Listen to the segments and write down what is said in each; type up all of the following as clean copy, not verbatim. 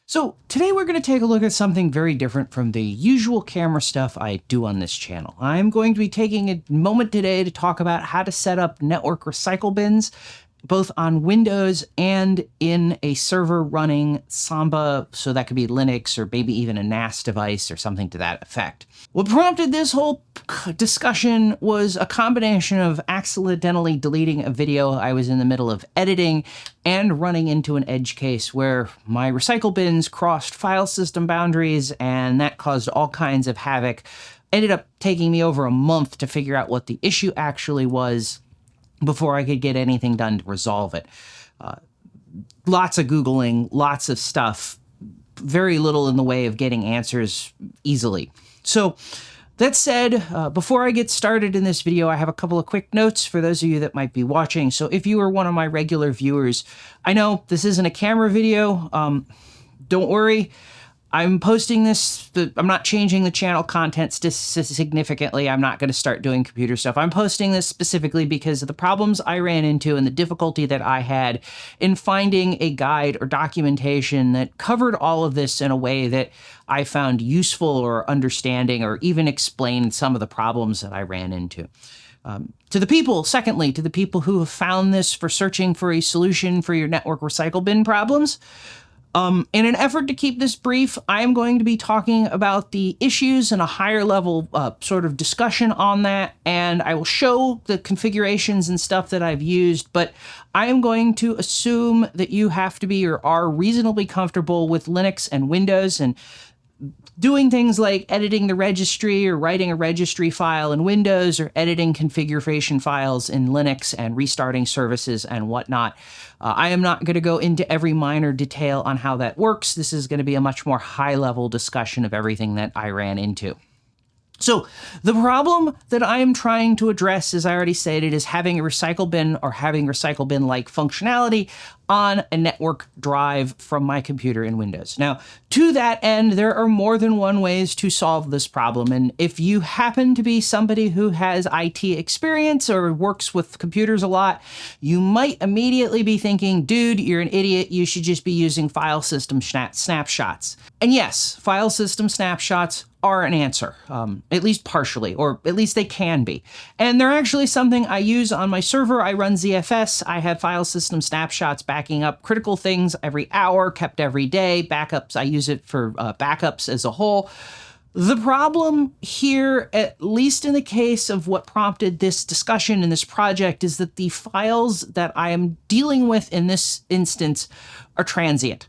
So today we're going to take a look at something very different from the usual camera stuff I do on this channel. I'm going to be taking a moment today to talk about how to set up network recycle bins, both on Windows and in a server running Samba, so that could be Linux or maybe even a NAS device or something to that effect. What prompted this whole discussion was a combination of accidentally deleting a video I was in the middle of editing and running into an edge case where my recycle bins crossed file system boundaries, and that caused all kinds of havoc. Ended up taking me over a month to figure out what the issue actually was before I could get anything done to resolve it. Lots of Googling, lots of stuff, very little in the way of getting answers easily. So that said, before I get started in this video, I have a couple of quick notes for those of you that might be watching. So if you are one of my regular viewers, I know this isn't a camera video. Don't worry. I'm posting this, I'm not changing the channel content significantly. I'm not going to start doing computer stuff. I'm posting this specifically because of the problems I ran into and the difficulty that I had in finding a guide or documentation that covered all of this in a way that I found useful or understanding or even explained some of the problems that I ran into. Secondly, to the people who have found this for searching for a solution for your network recycle bin problems, in an effort to keep this brief, I am going to be talking about the issues and a higher level sort of discussion on that, and I will show the configurations and stuff that I've used, but I am going to assume that you have to be or are reasonably comfortable with Linux and Windows and doing things like editing the registry or writing a registry file in Windows or editing configuration files in Linux and restarting services and whatnot. I am not going to go into every minor detail on how that works. This is going to be a much more high-level discussion of everything that I ran into. So the problem that I am trying to address, as I already stated, is having a recycle bin or having recycle bin-like functionality on a network drive from my computer in Windows. Now, to that end, there are more than one ways to solve this problem. And if you happen to be somebody who has IT experience or works with computers a lot, you might immediately be thinking, dude, you're an idiot. You should just be using file system snapshots. And yes, file system snapshots are an answer, at least partially, or at least they can be. And they're actually something I use on my server. I run ZFS. I have file system snapshots backing up critical things every hour, kept every day. Backups, I use it for backups as a whole. The problem here, at least in the case of what prompted this discussion in this project, is that the files that I am dealing with in this instance are transient.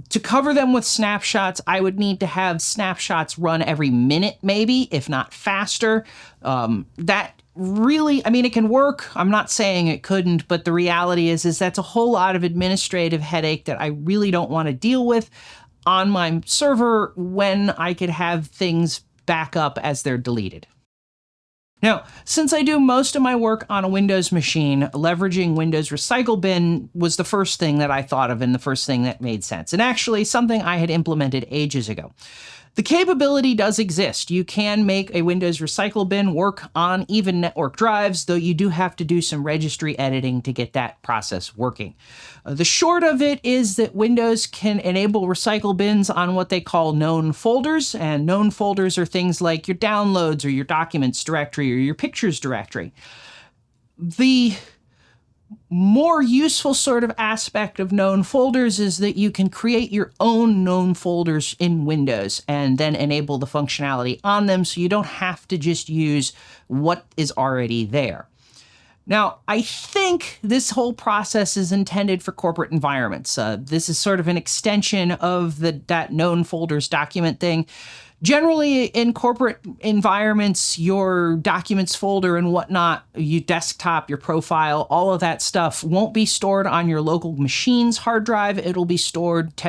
To cover them with snapshots, I would need to have snapshots run every minute, maybe, if not faster. That really, I mean, it can work. I'm not saying it couldn't, but the reality is that's a whole lot of administrative headache that I really don't want to deal with on my server when I could have things back up as they're deleted. Now, since I do most of my work on a Windows machine, leveraging Windows Recycle Bin was the first thing that I thought of and the first thing that made sense, and actually something I had implemented ages ago. The capability does exist. You can make a Windows Recycle Bin work on even network drives, though you do have to do some registry editing to get that process working. The short of it is that Windows can enable recycle bins on what they call known folders, and known folders are things like your downloads or your documents directory or your pictures directory. The more useful sort of aspect of known folders is that you can create your own known folders in Windows and then enable the functionality on them so you don't have to just use what is already there. Now, I think this whole process is intended for corporate environments. This is sort of an extension of that known folders document thing. Generally, in corporate environments, your documents folder and whatnot, your desktop, your profile, all of that stuff won't be stored on your local machine's hard drive. It'll be stored,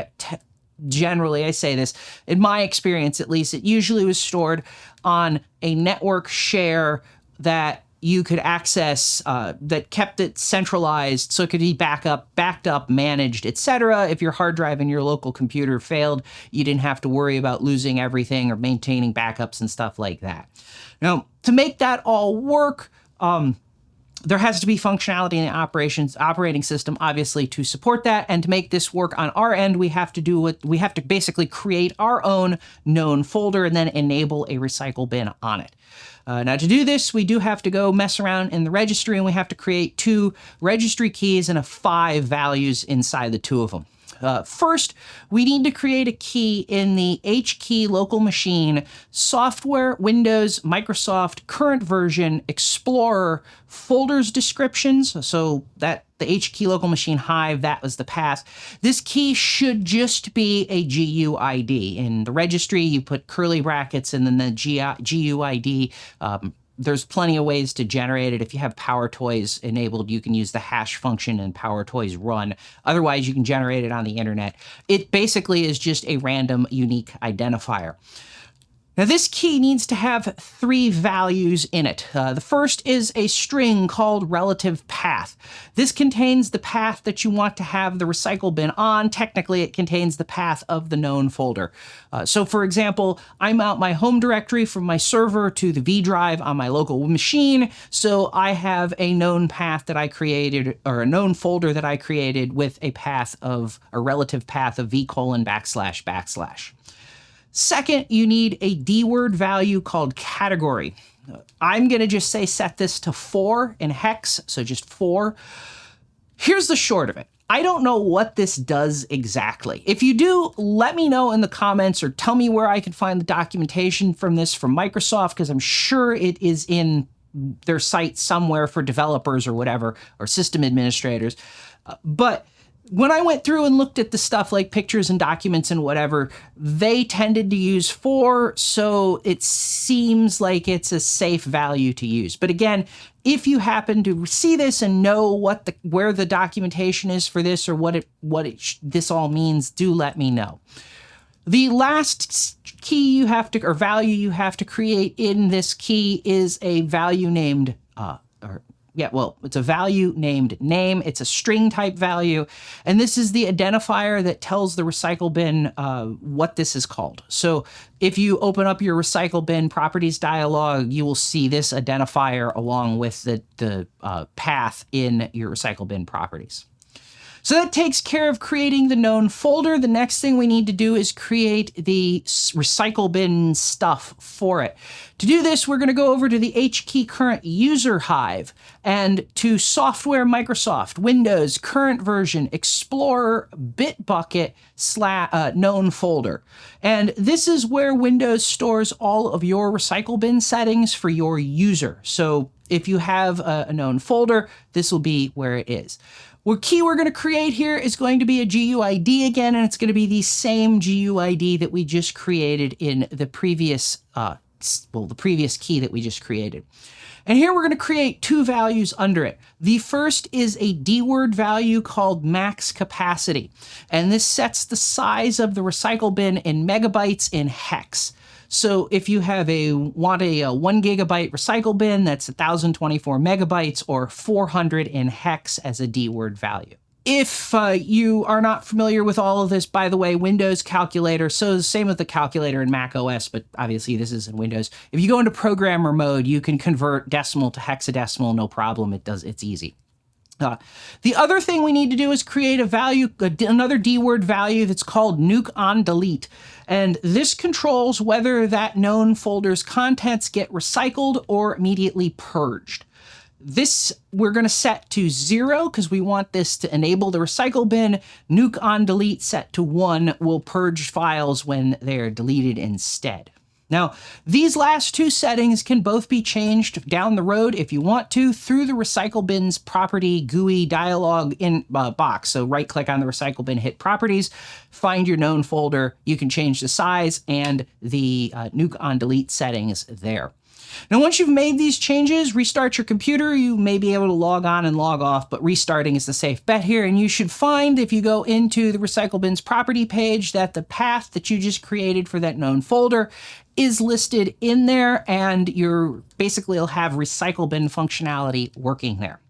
generally, I say this, in my experience at least, it usually was stored on a network share that you could access, that kept it centralized so it could be backed up, managed, etc. If your hard drive in your local computer failed, you didn't have to worry about losing everything or maintaining backups and stuff like that. Now, to make that all work, there has to be functionality in the operating system, obviously, to support that. And to make this work on our end, we have to basically create our own known folder and then enable a recycle bin on it. Now, to do this, we do have to go mess around in the registry, and we have to create 2 registry keys and 5 values inside the 2 of them. First, we need to create a key in the HKey local machine, software, Windows, Microsoft, current version, Explorer, folders descriptions. So that the HKey local machine hive, that was the path. This key should just be a GUID. In the registry, you put curly brackets and then the GUID. There's plenty of ways to generate it. If you have PowerToys enabled, you can use the hash function in PowerToys run. Otherwise, you can generate it on the internet. It basically is just a random unique identifier. Now, this key needs to have 3 values in it. The first is a string called relative path. This contains the path that you want to have the recycle bin on. Technically, it contains the path of the known folder. So, for example, I mount my home directory from my server to the V drive on my local machine. So I have a known path that I created, or a known folder that I created with a relative path of v://. Second, you need a D-word value called category. I'm going to just say set this to 4 in hex, so just 4. Here's the short of it. I don't know what this does exactly. If you do, let me know in the comments or tell me where I can find the documentation from this from Microsoft, because I'm sure it is in their site somewhere for developers or whatever, or system administrators. But when I went through and looked at the stuff like pictures and documents and whatever, they tended to use 4, so it seems like it's a safe value to use. But again, if you happen to see this and know where the documentation is for this or this all means, do let me know. The last key you have to, or value you have to create in this key is a value named it's a value named name. It's a string type value. And this is the identifier that tells the recycle bin what this is called. So if you open up your recycle bin properties dialog, you will see this identifier along with the path in your recycle bin properties. So that takes care of creating the known folder. The next thing we need to do is create the recycle bin stuff for it. To do this, we're going to go over to the HKey current user hive and to software Microsoft, Windows, current version, Explorer, Bitbucket, known folder. And this is where Windows stores all of your recycle bin settings for your user. So if you have a known folder, this will be where it is. What key we're going to create here is going to be a GUID again, and it's going to be the same GUID that we just created in the previous, the previous key that we just created. And here we're going to create 2 values under it. The first is a D-word value called max capacity, and this sets the size of the recycle bin in megabytes in hex. So if you want a 1 gigabyte recycle bin, that's 1024 megabytes or 400 in hex as a D-word value. If you are not familiar with all of this, by the way, Windows calculator, so the same with the calculator in Mac OS, but obviously this is in Windows. If you go into programmer mode, you can convert decimal to hexadecimal, no problem. It's easy. The other thing we need to do is create another D-word value that's called nuke on delete. And this controls whether that known folder's contents get recycled or immediately purged. This we're going to set to 0 because we want this to enable the recycle bin. Nuke on delete set to 1 will purge files when they're deleted instead. Now, these last 2 settings can both be changed down the road if you want to through the recycle bin's property GUI dialog box. So right click on the recycle bin, hit properties, find your known folder. You can change the size and the nuke on delete settings there. Now, once you've made these changes, restart your computer. You may be able to log on and log off, but restarting is the safe bet here. And you should find, if you go into the recycle bin's property page, that the path that you just created for that known folder is listed in there, and you'll have recycle bin functionality working there.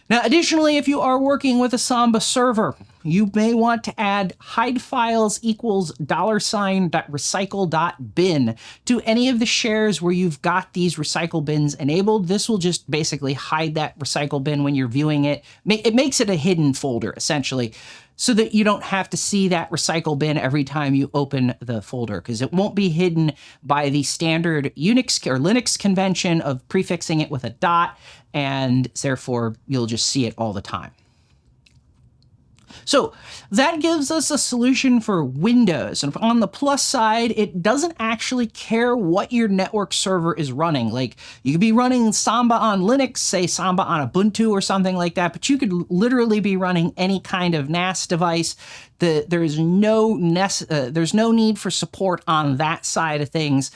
Now, additionally, if you are working with a Samba server, you may want to add hide files equals $recycle.bin to any of the shares where you've got these recycle bins enabled. This will just basically hide that recycle bin when you're viewing it. It makes it a hidden folder, essentially, so that you don't have to see that recycle bin every time you open the folder, because it won't be hidden by the standard Unix or Linux convention of prefixing it with a dot, and therefore you'll just see it all the time. So that gives us a solution for Windows. And on the plus side, it doesn't actually care what your network server is running. Like, you could be running Samba on Linux, say Samba on Ubuntu or something like that, but you could literally be running any kind of NAS device. There's no need for support on that side of things.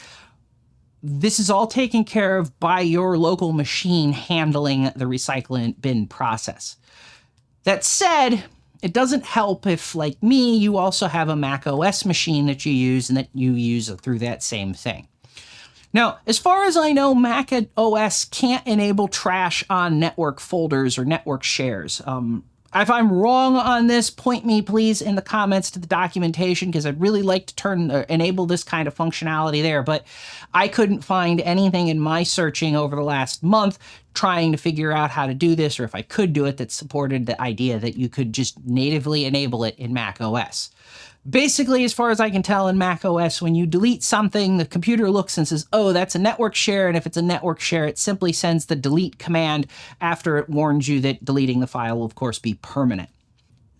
This is all taken care of by your local machine handling the recycling bin process. That said, it doesn't help if, like me, you also have a Mac OS machine that you use and that you use through that same thing. Now, as far as I know, Mac OS can't enable trash on network folders or network shares. If I'm wrong on this, point me, please, in the comments to the documentation, because I'd really like to enable this kind of functionality there. But I couldn't find anything in my searching over the last month trying to figure out how to do this, or if I could do it, that supported the idea that you could just natively enable it in Mac OS. Basically, as far as I can tell in Mac OS, when you delete something, the computer looks and says, oh, that's a network share, and if it's a network share, it simply sends the delete command after it warns you that deleting the file will, of course, be permanent.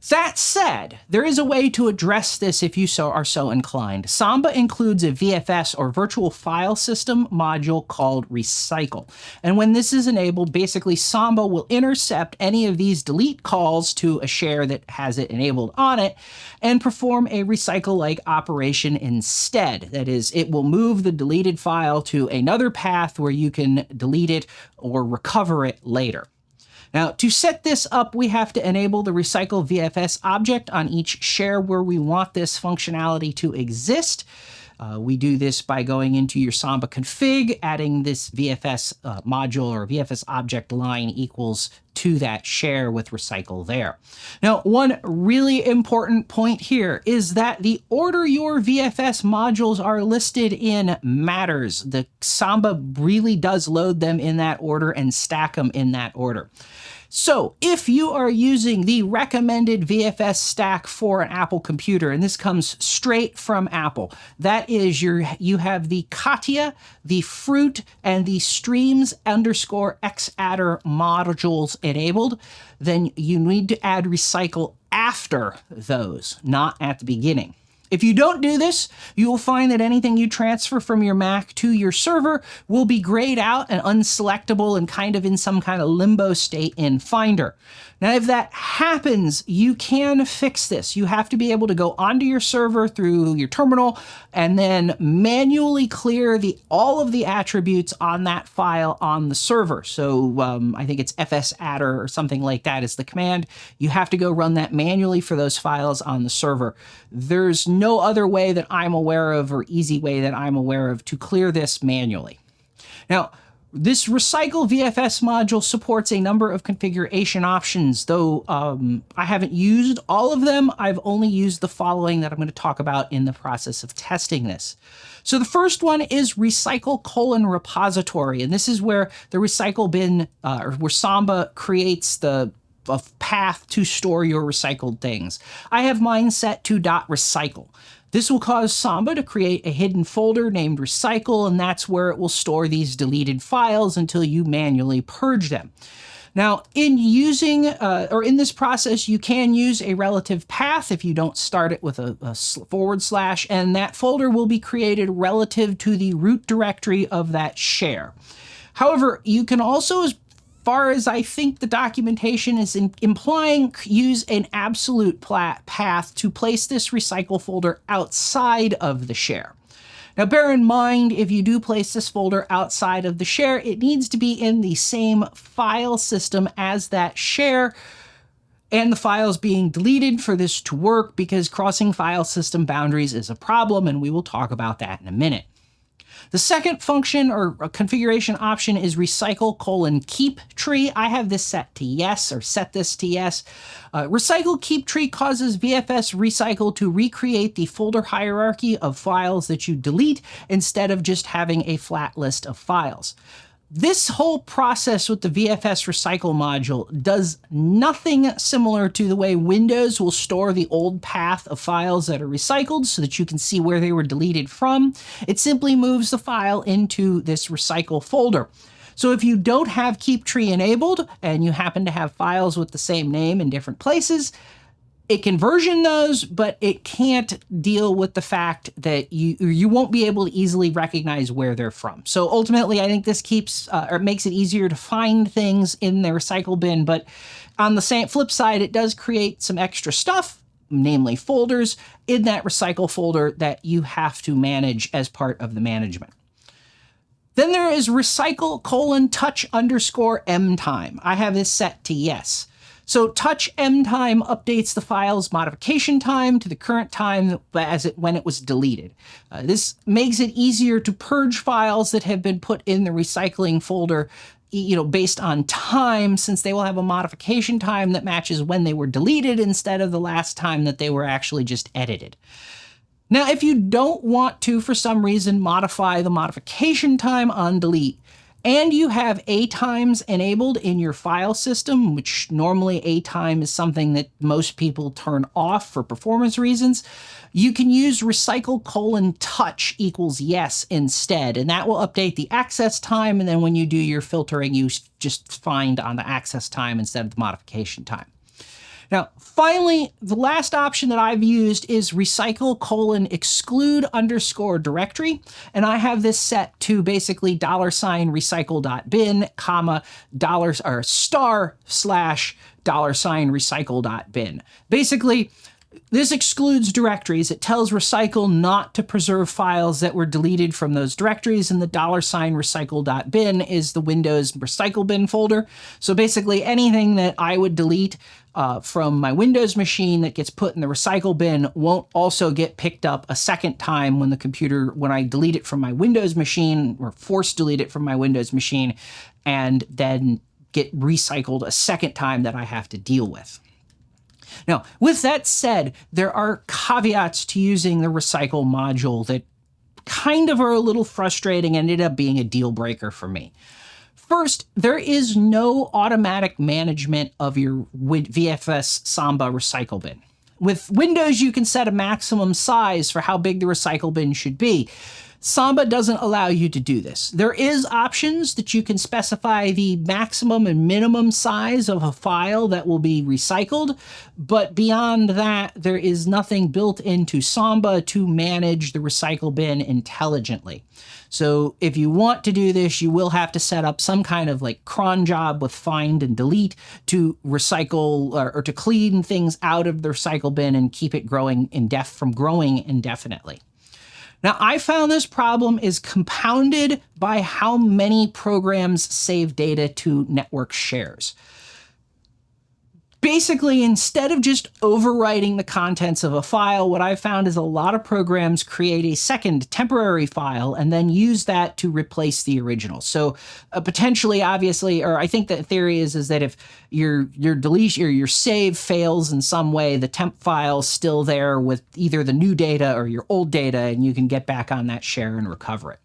That said, there is a way to address this if you are so inclined. Samba includes a VFS or virtual file system module called Recycle. And when this is enabled, basically Samba will intercept any of these delete calls to a share that has it enabled on it and perform a recycle-like operation instead. That is, it will move the deleted file to another path where you can delete it or recover it later. Now, to set this up, we have to enable the Recycle VFS object on each share where we want this functionality to exist. We do this by going into your Samba config, adding this VFS module or VFS object line equals to that share with Recycle there. Now, one really important point here is that the order your VFS modules are listed in matters. The Samba really does load them in that order and stack them in that order. So if you are using the recommended VFS stack for an Apple computer, and this comes straight from Apple, that is you have the Katya, the Fruit, and the streams_xadder modules enabled, then you need to add Recycle after those, not at the beginning. If you don't do this, you will find that anything you transfer from your Mac to your server will be grayed out and unselectable and kind of in some kind of limbo state in Finder. Now, if that happens, you can fix this. You have to be able to go onto your server through your terminal and then manually clear all of the attributes on that file on the server. So I think it's fsadder or something like that is the command. You have to go run that manually for those files on the server. There's no other way that I'm aware of or easy way that I'm aware of to clear this manually. Now, this Recycle VFS module supports a number of configuration options, though I haven't used all of them. I've only used the following that I'm going to talk about in the process of testing this. So the first one is recycle:-repository, and this is where the recycle bin, or where Samba creates the path to store your recycled things. I have mine set to .recycle. This will cause Samba to create a hidden folder named Recycle, and that's where it will store these deleted files until you manually purge them. Now, in this process, you can use a relative path if you don't start it with a // and that folder will be created relative to the root directory of that share. However, you can also, as far as I think the documentation is implying, use an absolute path to place this recycle folder outside of the share. Now, bear in mind, if you do place this folder outside of the share, it needs to be in the same file system as that share and the files being deleted for this to work, because crossing file system boundaries is a problem, and we will talk about that in a minute. The second function or configuration option is recycle:"keep tree. I have this set to yes, or set this to yes. Recycle keep tree causes VFS Recycle to recreate the folder hierarchy of files that you delete instead of just having a flat list of files. This whole process with the VFS Recycle module does nothing similar to the way Windows will store the old path of files that are recycled so that you can see where they were deleted from. It simply moves the file into this recycle folder. So if you don't have Keep Tree enabled and you happen to have files with the same name in different places, it can version those, but it can't deal with the fact that you won't be able to easily recognize where they're from. So ultimately, I think this keeps or makes it easier to find things in the recycle bin. But on the flip side, it does create some extra stuff, namely folders, in that recycle folder that you have to manage as part of the management. Then there is recycle:"touch_m_time. I have this set to yes. So touch m_time updates the file's modification time to the current time when it was deleted. This makes it easier to purge files that have been put in the recycling folder, based on time, since they will have a modification time that matches when they were deleted instead of the last time that they were actually just edited. Now, if you don't want to, for some reason, modify the modification time on delete, and you have A-times enabled in your file system, which normally A-time is something that most people turn off for performance reasons, you can use recycle:"touch = yes instead, and that will update the access time, and then when you do your filtering, you just find on the access time instead of the modification time. Now, finally, the last option that I've used is recycle:"exclude_directory, and I have this set to basically $recycle.bin, $*/$recycle.bin. Basically, this excludes directories. It tells Recycle not to preserve files that were deleted from those directories, and the $recycle.bin is the Windows recycle bin folder. So basically anything that I would delete from my Windows machine that gets put in the recycle bin won't also get picked up a second time when I delete it from my Windows machine, or force delete it from my Windows machine, and then get recycled a second time that I have to deal with. Now, with that said, there are caveats to using the recycle module that kind of are a little frustrating and ended up being a deal breaker for me. First, there is no automatic management of your VFS Samba recycle bin. With Windows, you can set a maximum size for how big the recycle bin should be. Samba doesn't allow you to do this. There is options that you can specify the maximum and minimum size of a file that will be recycled, but beyond that, there is nothing built into Samba to manage the recycle bin intelligently. So if you want to do this, you will have to set up some kind of cron job with find and delete to recycle or to clean things out of the recycle bin and keep it from growing indefinitely. Now, I found this problem is compounded by how many programs save data to network shares. Basically, instead of just overwriting the contents of a file, what I've found is a lot of programs create a second temporary file and then use that to replace the original. So potentially, obviously, or I think the theory is that if your deletion or your save fails in some way, the temp file's still there with either the new data or your old data, and you can get back on that share and recover it.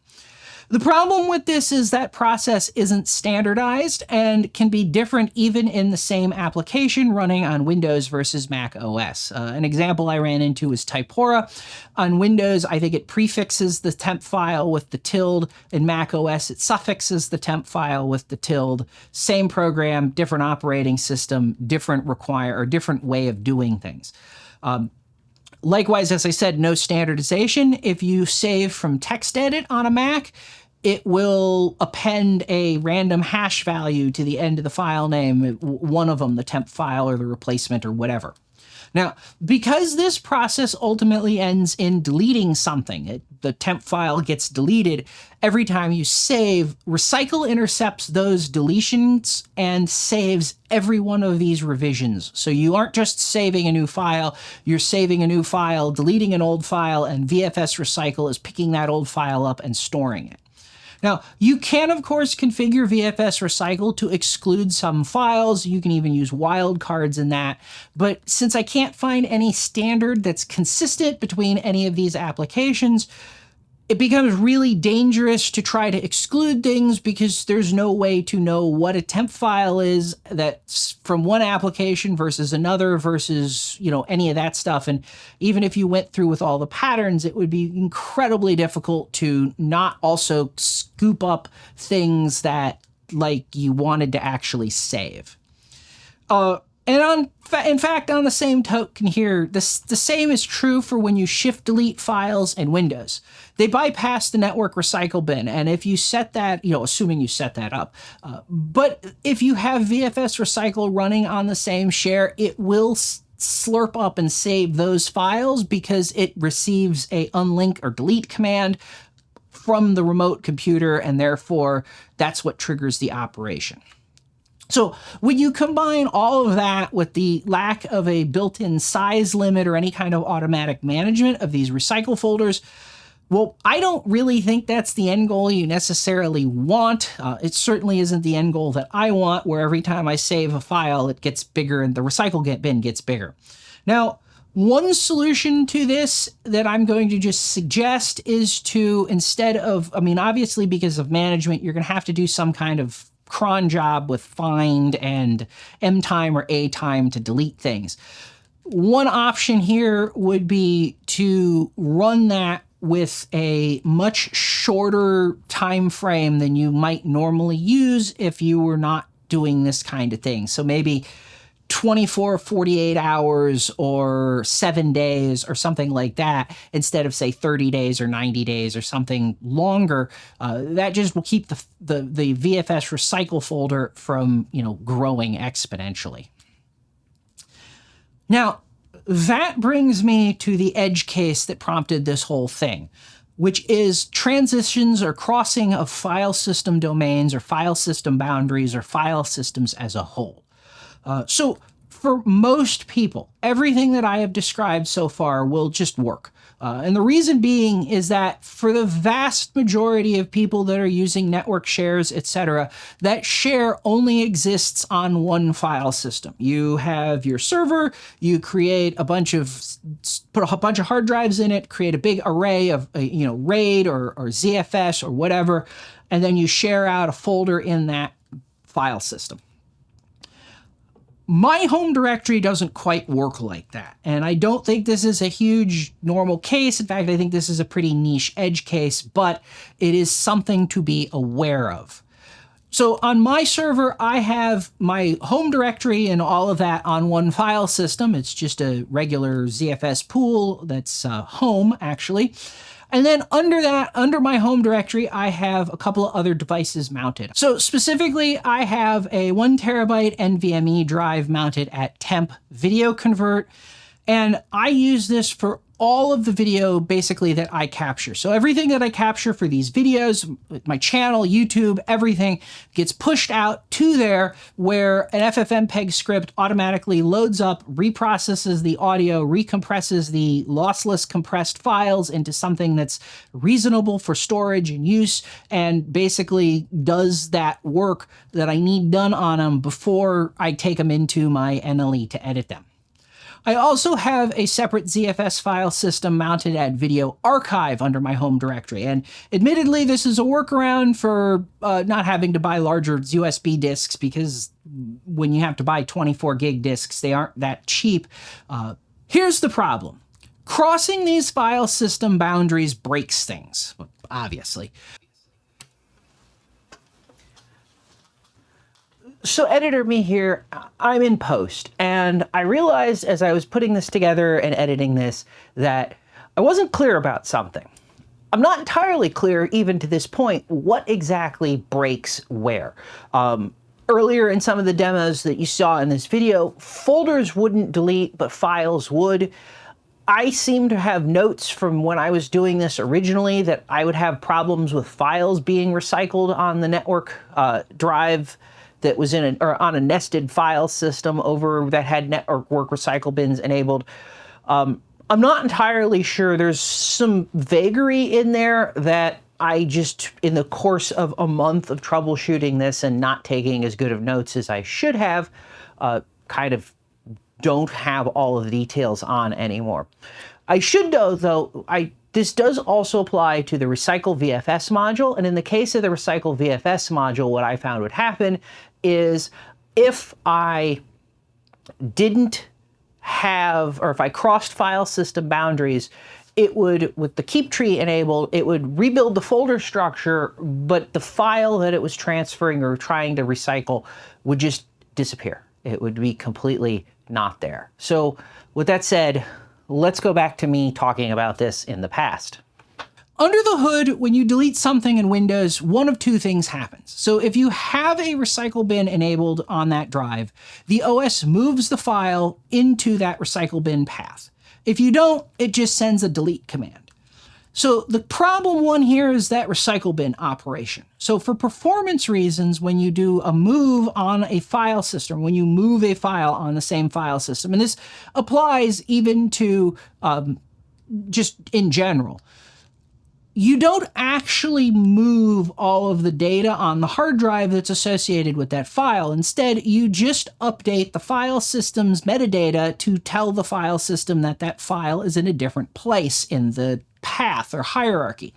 The problem with this is that process isn't standardized and can be different even in the same application running on Windows versus Mac OS. An example I ran into is Typora. On Windows, I think it prefixes the temp file with the tilde. In Mac OS, it suffixes the temp file with the tilde. Same program, different operating system, different way of doing things. Likewise, as I said, no standardization. If you save from TextEdit on a Mac, it will append a random hash value to the end of the file name, one of them, the temp file or the replacement or whatever. Now, because this process ultimately ends in deleting something, it the temp file gets deleted, every time you save, Recycle intercepts those deletions and saves every one of these revisions. So you aren't just saving a new file, you're saving a new file, deleting an old file, and VFS Recycle is picking that old file up and storing it. Now, you can, of course, configure VFS Recycle to exclude some files. You can even use wildcards in that. But since I can't find any standard that's consistent between any of these applications, it becomes really dangerous to try to exclude things because there's no way to know what a temp file is that's from one application versus another versus, any of that stuff. And even if you went through with all the patterns, it would be incredibly difficult to not also scoop up things that you wanted to actually save. And in fact, on the same token here, the same is true for when you shift delete files in Windows. They bypass the network recycle bin. And if you set that, assuming you set that up, but if you have VFS Recycle running on the same share, it will slurp up and save those files because it receives a unlink or delete command from the remote computer, and therefore that's what triggers the operation. So when you combine all of that with the lack of a built-in size limit or any kind of automatic management of these recycle folders, well, I don't really think that's the end goal you necessarily want. It certainly isn't the end goal that I want, where every time I save a file, it gets bigger and the recycle bin gets bigger. Now, one solution to this that I'm going to just suggest is to, instead of, obviously because of management, you're going to have to do some kind of cron job with find and M time or A time to delete things. One option here would be to run that with a much shorter time frame than you might normally use if you were not doing this kind of thing. So maybe 24, 48 hours or 7 days or something like that, instead of say 30 days or 90 days or something longer. That just will keep the VFS Recycle folder from, growing exponentially. Now, that brings me to the edge case that prompted this whole thing, which is transitions or crossing of file system domains or file system boundaries or file systems as a whole. So for most people, everything that I have described so far will just work. And the reason being is that for the vast majority of people that are using network shares, etc., that share only exists on one file system. You have your server, you create put a bunch of hard drives in it, create a big array of, RAID or ZFS or whatever, and then you share out a folder in that file system. My home directory doesn't quite work like that, and I don't think this is a huge normal case. In fact, I think this is a pretty niche edge case, but it is something to be aware of. So on my server, I have my home directory and all of that on one file system. It's just a regular ZFS pool that's home, actually. And then under my home directory, I have a couple of other devices mounted. So specifically, I have a 1 terabyte NVMe drive mounted at temp video convert, and I use this for all of the video basically that I capture. So everything that I capture for these videos, my channel, YouTube, everything gets pushed out to there, where an FFmpeg script automatically loads up, reprocesses the audio, recompresses the lossless compressed files into something that's reasonable for storage and use, and basically does that work that I need done on them before I take them into my NLE to edit them. I also have a separate ZFS file system mounted at Video Archive under my home directory. And admittedly, this is a workaround for not having to buy larger USB disks, because when you have to buy 24 gig disks, they aren't that cheap. Here's the problem. Crossing these file system boundaries breaks things, obviously. So editor me here, I'm in post, and I realized as I was putting this together and editing this that I wasn't clear about something. I'm not entirely clear, even to this point, what exactly breaks where. Earlier in some of the demos that you saw in this video, folders wouldn't delete, but files would. I seem to have notes from when I was doing this originally that I would have problems with files being recycled on the network drive that was on a nested file system that had network recycle bins enabled. I'm not entirely sure. There's some vagary in there that I just, in the course of a month of troubleshooting this and not taking as good of notes as I should have, kind of don't have all of the details on anymore. I should know, though, this does also apply to the Recycle VFS module, and in the case of the Recycle VFS module, what I found would happen is if I didn't have, or if I crossed file system boundaries, it would, with the keep tree enabled, it would rebuild the folder structure, but the file that it was transferring or trying to recycle would just disappear. It would be completely not there. So with that said, let's go back to me talking about this in the past. Under the hood, when you delete something in Windows, one of two things happens. So if you have a recycle bin enabled on that drive, the OS moves the file into that recycle bin path. If you don't, it just sends a delete command. So the problem one here is that recycle bin operation. So for performance reasons, when you do a move on a file system, when you move a file on the same file system, and this applies even to just in general, you don't actually move all of the data on the hard drive that's associated with that file. Instead, you just update the file system's metadata to tell the file system that that file is in a different place in the path or hierarchy.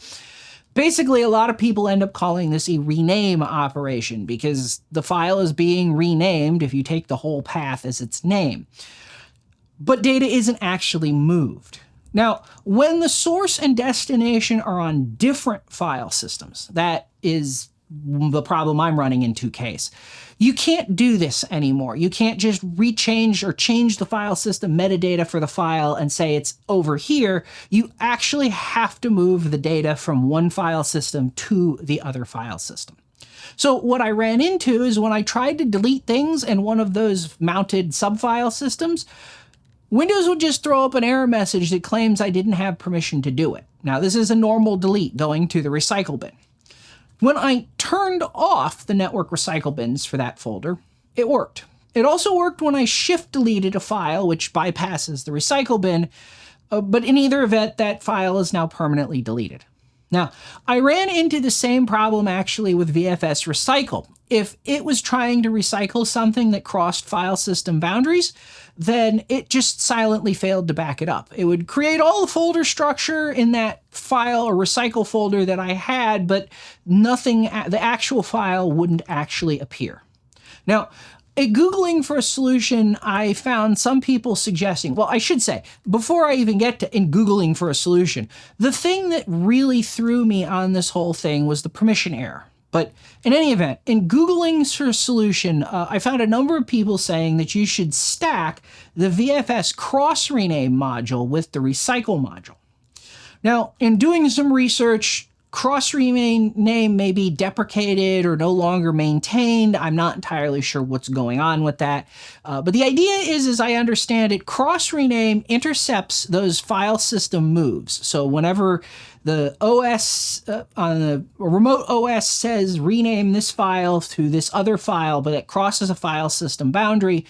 Basically, a lot of people end up calling this a rename operation because the file is being renamed if you take the whole path as its name. But data isn't actually moved. Now, when the source and destination are on different file systems, that is the problem I'm running in 2Ks. You can't do this anymore. You can't just rechange or change the file system metadata for the file and say it's over here. You actually have to move the data from one file system to the other file system. So what I ran into is when I tried to delete things in one of those mounted subfile systems, Windows would just throw up an error message that claims I didn't have permission to do it. Now, this is a normal delete going to the recycle bin. When I turned off the network recycle bins for that folder, it worked. It also worked when I shift deleted a file, which bypasses the recycle bin, but in either event, that file is now permanently deleted. Now, I ran into the same problem actually with VFS Recycle. If it was trying to recycle something that crossed file system boundaries, then it just silently failed to back it up. It would create all the folder structure in that file or recycle folder that I had, but nothing, the actual file wouldn't actually appear. Now, in Googling for a solution, I found some people suggesting, well, I should say, before I even get to in Googling for a solution, the thing that really threw me on this whole thing was the permission error. But in any event, in Googling for a solution, I found a number of people saying that you should stack the VFS cross-rename module with the recycle module. Now, in doing some research, cross-rename may be deprecated or no longer maintained. I'm not entirely sure what's going on with that. But the idea is, as I understand it, cross-rename intercepts those file system moves. So whenever the OS on the remote OS says rename this file to this other file, but it crosses a file system boundary,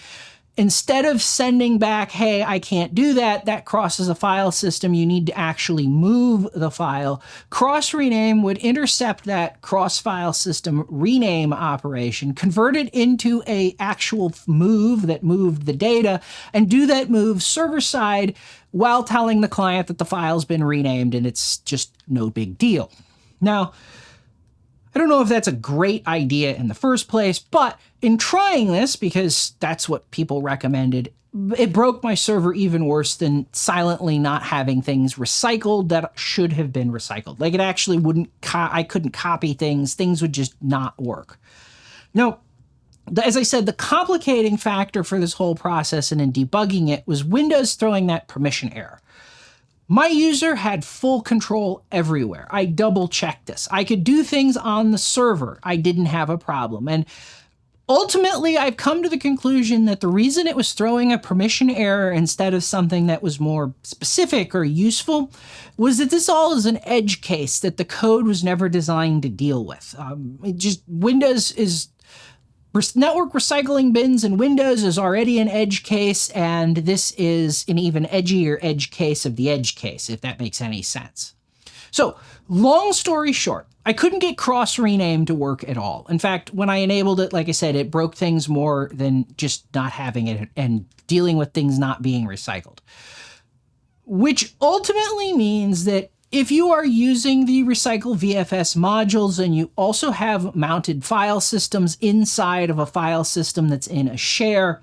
instead of sending back, hey, I can't do that, that crosses a file system, you need to actually move the file, cross-rename would intercept that cross-file system rename operation, convert it into an actual move that moved the data, and do that move server-side while telling the client that the file's been renamed and it's just no big deal. Now, I don't know if that's a great idea in the first place, but in trying this, because that's what people recommended, it broke my server even worse than silently not having things recycled that should have been recycled. Like it actually wouldn't, I couldn't copy things, things would just not work. Now, as I said, the complicating factor for this whole process and in debugging it was Windows throwing that permission error. My user had full control everywhere. I double checked this. I could do things on the server. I didn't have a problem. And Ultimately, I've come to the conclusion that the reason it was throwing a permission error instead of something that was more specific or useful was that this all is an edge case that the code was never designed to deal with. Windows is network recycling bins in Windows is already an edge case, and this is an even edgier edge case of the edge case, if that makes any sense. So, long story short, I couldn't get cross rename to work at all. In fact, when I enabled it, like I said, it broke things more than just not having it and dealing with things not being recycled. Which ultimately means that if you are using the Recycle VFS modules and you also have mounted file systems inside of a file system that's in a share,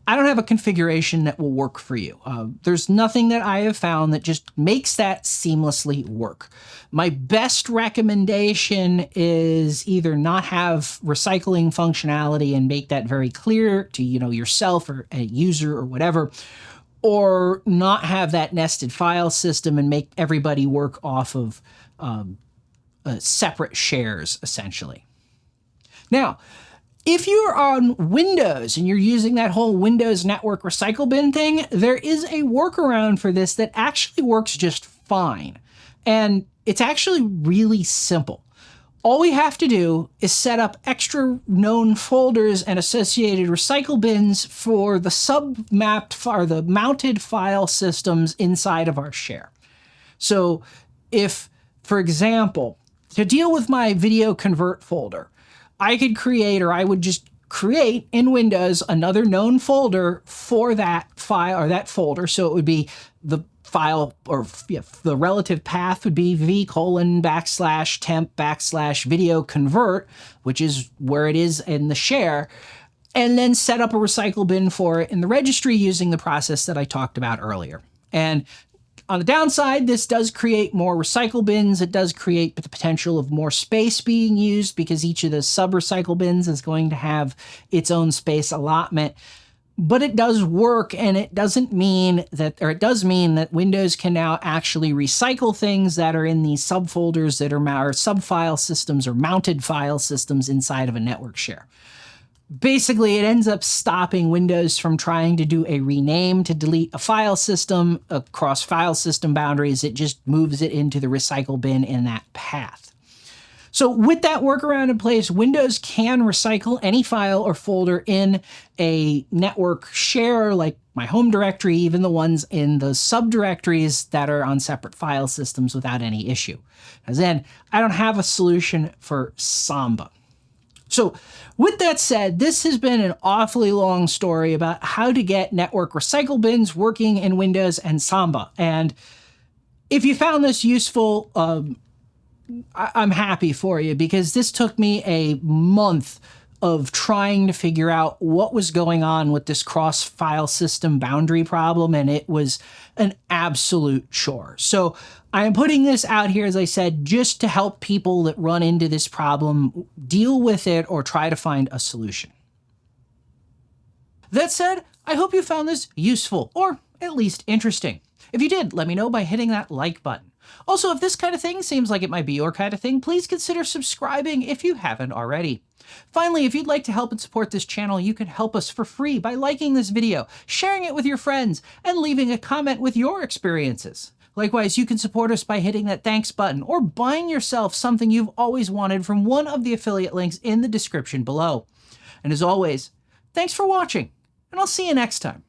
I don't have a configuration that will work for you. There's nothing that I have found that just makes that seamlessly work. My best recommendation is either not have recycling functionality and make that very clear to yourself or a user or whatever, or not have that nested file system and make everybody work off of separate shares, essentially. Now, if you're on Windows and you're using that whole Windows network recycle bin thing, there is a workaround for this that actually works just fine. And it's actually really simple. All we have to do is set up extra known folders and associated recycle bins for the sub-mapped or the mounted file systems inside of our share. So if, for example, to deal with my video convert folder, I could create, or I would just create in Windows another known folder for that file or that folder. So it would be the file, or the relative path would be v:/temp/video convert, which is where it is in the share, and then set up a recycle bin for it in the registry using the process that I talked about earlier. And on the downside, this does create more recycle bins. It does create the potential of more space being used because each of the sub-recycle bins is going to have its own space allotment. But it does work, and it doesn't mean that, or it does mean that Windows can now actually recycle things that are in these subfolders that are sub-file systems or mounted file systems inside of a network share. Basically, it ends up stopping Windows from trying to do a rename to delete a file system across file system boundaries. It just moves it into the recycle bin in that path. So with that workaround in place, Windows can recycle any file or folder in a network share, like my home directory, even the ones in the subdirectories that are on separate file systems without any issue. As then, I don't have a solution for Samba. So with that said, this has been an awfully long story about how to get network recycle bins working in Windows and Samba. And if you found this useful, I'm happy for you, because this took me a month of trying to figure out what was going on with this cross-file system boundary problem, and it was an absolute chore. So I am putting this out here, as I said, just to help people that run into this problem deal with it or try to find a solution. That said, I hope you found this useful, or at least interesting. If you did, let me know by hitting that like button. Also, if this kind of thing seems like it might be your kind of thing, please consider subscribing if you haven't already. Finally, if you'd like to help and support this channel, you can help us for free by liking this video, sharing it with your friends, and leaving a comment with your experiences. Likewise, you can support us by hitting that thanks button or buying yourself something you've always wanted from one of the affiliate links in the description below. And as always, thanks for watching, and I'll see you next time.